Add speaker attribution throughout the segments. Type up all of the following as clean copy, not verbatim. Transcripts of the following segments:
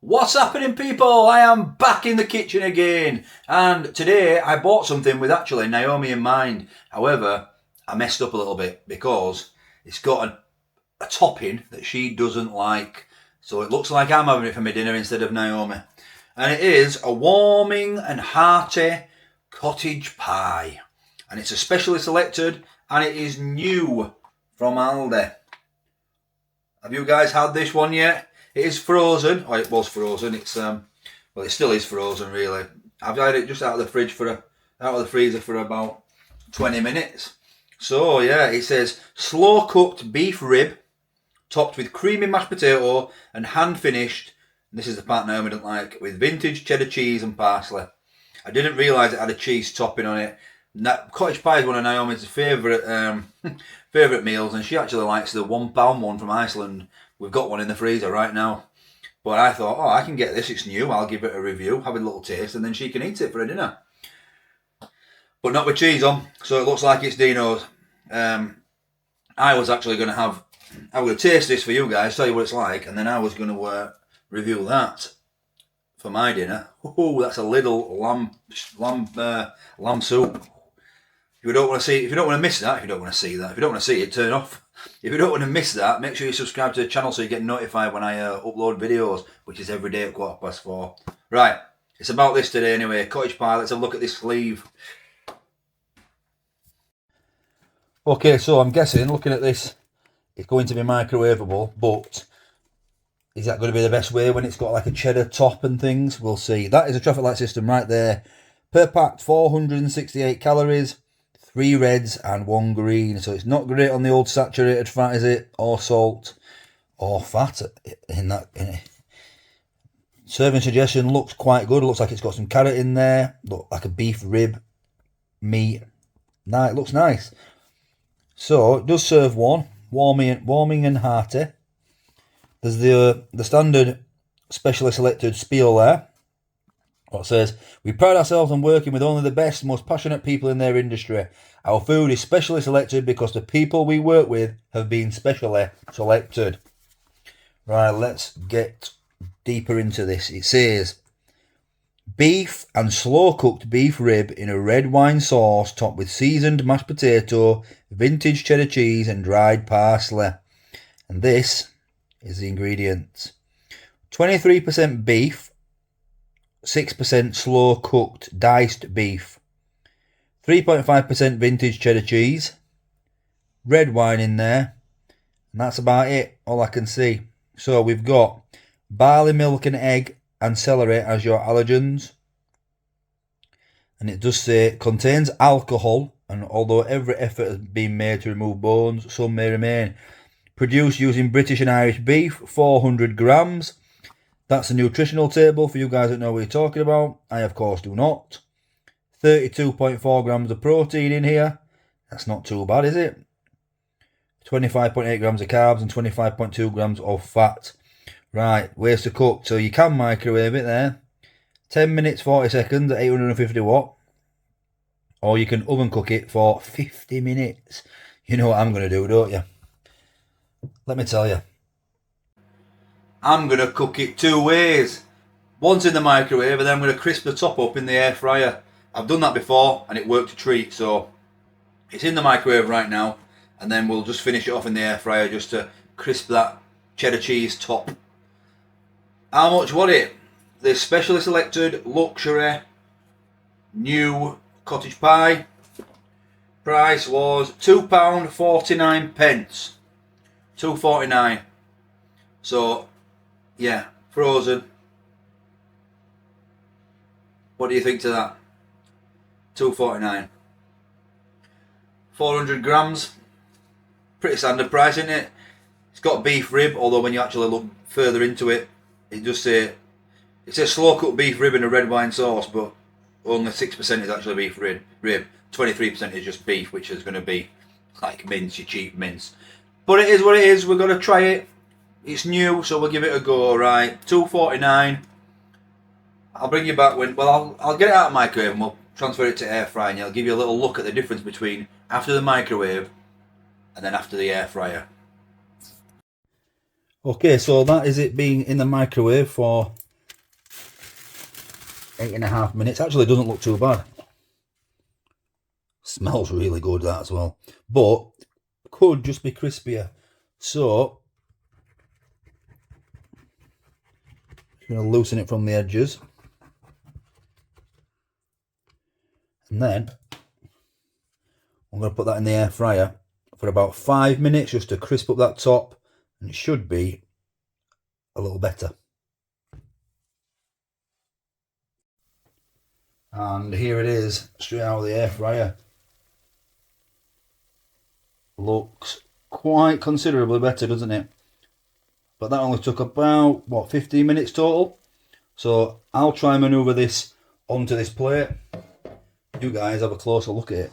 Speaker 1: What's happening, people? I am back in the kitchen again, and today I bought something with actually Naomi in mind. However, I messed up a little bit because it's got a topping that she doesn't like, so it looks like I'm having it for my dinner instead of Naomi. And it is a warming and hearty cottage pie, and it's a specially selected, and it is new from Aldi. Have you guys had this one yet? It is frozen. Oh, it was frozen. It's well, it still is frozen, really. I've had it just out of the freezer for about 20 minutes. So yeah, it says slow cooked beef rib, topped with creamy mashed potato and hand finished. This is the part Naomi doesn't like, with vintage cheddar cheese and parsley. I didn't realise it had a cheese topping on it. Cottage pie is one of Naomi's favourite meals, and she actually likes the £1 one from Iceland. We've got one in the freezer right now. But I thought, oh, I can get this, it's new, I'll give it a review, have a little taste, and then she can eat it for a dinner. But not with cheese on, so it looks like it's Dino's. I was actually going to taste this for you guys, tell you what it's like, and then I was going to review that for my dinner. Oh, that's a little lamb soup. If you don't want to see, if you don't want to miss that, if you don't want to see that, if you don't want to see it, turn off. If you don't want to miss that, make sure you subscribe to the channel so you get notified when I upload videos, which is every day at 4:15. Right, it's about this today anyway. Cottage pie. Let's have a look at this sleeve. Okay, so I'm guessing, looking at this, it's going to be microwavable, but is that going to be the best way when it's got like a cheddar top and things? We'll see. That is a traffic light system right there. Per pack, 468 calories. 3 reds and 1 green, so it's not great on the old saturated fat, is it? Or salt, or fat in it. Serving suggestion looks quite good. It looks like it's got some carrot in there. Look like a beef rib meat. Nah, it looks nice. So it does serve one, warming and hearty. There's the standard specially selected spiel there. What says, we pride ourselves on working with only the best, most passionate people in their industry. Our food is specially selected because the people we work with have been specially selected. Right, let's get deeper into this. It says, beef and slow cooked beef rib in a red wine sauce topped with seasoned mashed potato, vintage cheddar cheese and dried parsley. And this is the ingredients. 23% beef, 6% slow cooked diced beef, 3.5% vintage cheddar cheese, red wine in there, and that's about it, all I can see. So we've got barley milk and egg and celery as your allergens, and it does say it contains alcohol, and although every effort has been made to remove bones, some may remain. Produced using British and Irish beef, 400 grams. That's a nutritional table for you guys that know what you're talking about. I, of course, do not. 32.4 grams of protein in here. That's not too bad, is it? 25.8 grams of carbs and 25.2 grams of fat. Right, ways to cook. So you can microwave it there. 10 minutes, 40 seconds at 850 watt. Or you can oven cook it for 50 minutes. You know what I'm going to do, don't you? Let me tell you. I'm going to cook it 2 ways. Once in the microwave, and then I'm going to crisp the top up in the air fryer. I've done that before and it worked a treat, so it's in the microwave right now, and then we'll just finish it off in the air fryer just to crisp that cheddar cheese top. How much was it? The specially selected luxury new cottage pie price was £2.49. £2.49. So yeah, frozen. What do you think to that? £2.49. 400 grams. Pretty standard price, isn't it? It's got beef rib, although when you actually look further into it, it does say, it says slow cooked beef rib in a red wine sauce, but only 6% is actually beef rib. 23% is just beef, which is going to be like mince, your cheap mince. But it is what it is. We're going to try it. It's new, so we'll give it a go, right? £2.49. I'll bring you back when, well, I'll get it out of the microwave and we'll transfer it to air fry, and I'll give you a little look at the difference between after the microwave and then after the air fryer. Okay, so that is it being in the microwave for 8.5 minutes. Actually, doesn't look too bad. Smells really good, that as well. But could just be crispier. So I'm going to loosen it from the edges. And then I'm going to put that in the air fryer for about 5 minutes just to crisp up that top, and it should be a little better. And here it is, straight out of the air fryer. Looks quite considerably better, doesn't it? But that only took about, what, 15 minutes total? So I'll try and manoeuvre this onto this plate. You guys have a closer look at it.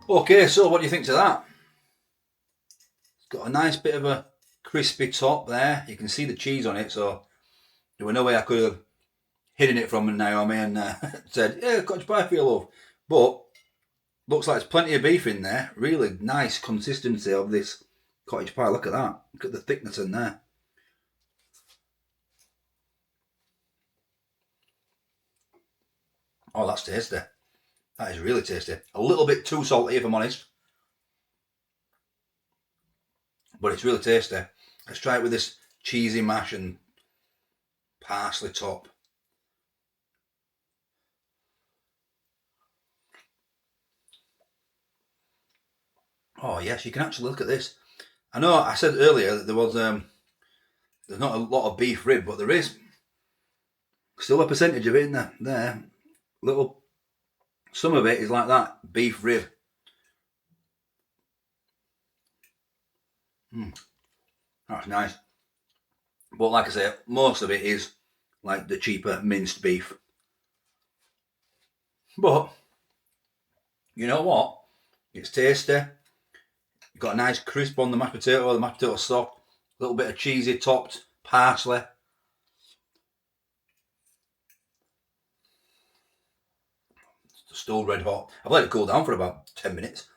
Speaker 1: Okay, so what do you think to that? It's got a nice bit of a crispy top there. You can see the cheese on it, so there was no way I could have hidden it from Naomi and said, yeah, cottage pie for your love. But looks like there's plenty of beef in there. Really nice consistency of this cottage pie. Look at that. Look at the thickness in there. Oh, that's tasty. That is really tasty. A little bit too salty, if I'm honest. But it's really tasty. Let's try it with this cheesy mash and parsley top. Oh yes, you can actually look at this. I know I said earlier that there was there's not a lot of beef rib, but there is still a percentage of it in there. Little, some of it is like that, beef rib. That's nice. But like I say, most of it is like the cheaper minced beef. But you know what? It's tasty. You've got a nice crisp on the mashed potato soft, a little bit of cheesy topped parsley. It's still red hot. I've let it cool down for about 10 minutes.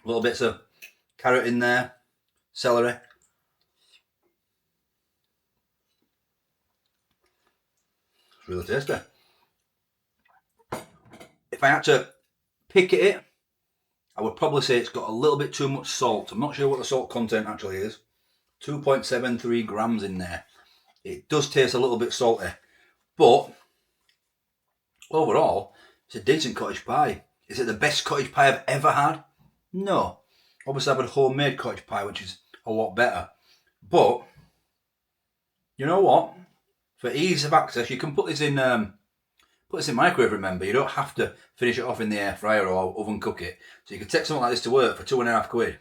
Speaker 1: Little bits of carrot in there, celery. It's really tasty. If I had to pick it, I would probably say it's got a little bit too much salt. I'm not sure what the salt content actually is. 2.73 grams in there. It does taste a little bit salty, but overall, it's a decent cottage pie. Is it the best cottage pie I've ever had? No. Obviously, I've had homemade cottage pie, which is a lot better. But you know what? For ease of access, you can put this in microwave. Remember, you don't have to finish it off in the air fryer or oven cook it. So you can take something like this to work for £2.50,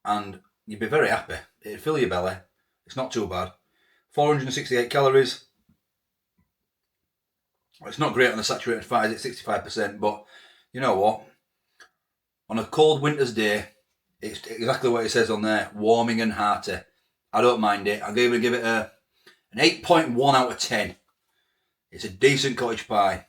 Speaker 1: and you'd be very happy. It'd fill your belly. It's not too bad. 468 calories. It's not great on the saturated fat, it's 65%, but you know what? On a cold winter's day, it's exactly what it says on there, warming and hearty. I don't mind it. I'm going to give it an 8.1 out of 10. It's a decent cottage pie.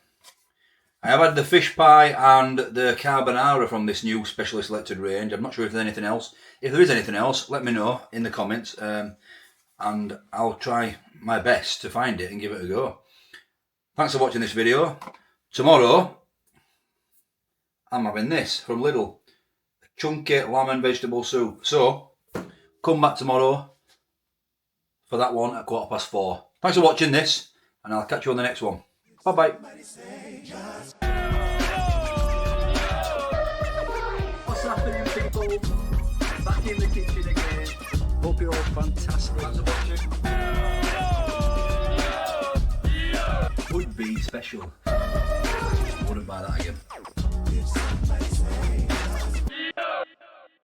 Speaker 1: I have had the fish pie and the carbonara from this new specially selected range. I'm not sure if there's anything else. If there is anything else, let me know in the comments, and I'll try my best to find it and give it a go. Thanks for watching this video. Tomorrow, I'm having this from Lidl, a chunky lamb and vegetable soup. So, come back tomorrow for that one at 4:15. Thanks for watching this, and I'll catch you on the next one. Bye-bye. What's happening, people? hope you're all fantastic. Would be special.